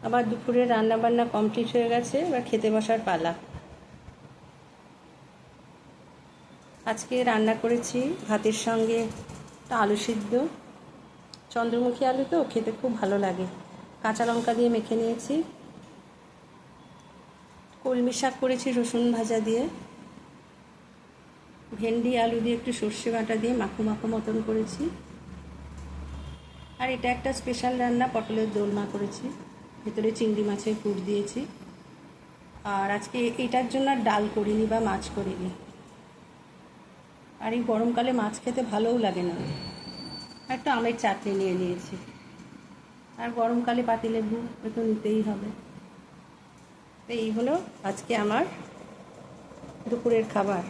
আবার দুপুরে রান্না বান্না কমপ্লিট হয়ে গেছে, এবার খেতে বসার পালা। আজকে রান্না করেছি ভাতের সঙ্গে একটা আলু সিদ্ধ, চন্দ্রমুখী আলু তো খেতে খুব ভালো লাগে, কাঁচা লঙ্কা দিয়ে মেখে নিয়েছি। কলমি শাক করেছি রসুন ভাজা দিয়ে, ভেন্ডি আলু দিয়ে একটু সর্ষে বাটা দিয়ে মাখো মাখো মতন করেছি। আর এটা একটা স্পেশাল রান্না, পটলের দোলমা করেছি, ভেতরে চিংড়ি মাছের পুর দিয়েছি। আর আজকে এটার জন্য আর ডাল করিনি বা মাছ করিনি। আর এই গরমকালে মাছ খেতে ভালোও লাগে না। আর একটু আমের চাটনি নিয়ে নিয়েছি। আর গরমকালে পাতিলেবু একটু নিতেই হবে। তো এই হলো আজকে আমার দুপুরের খাবার।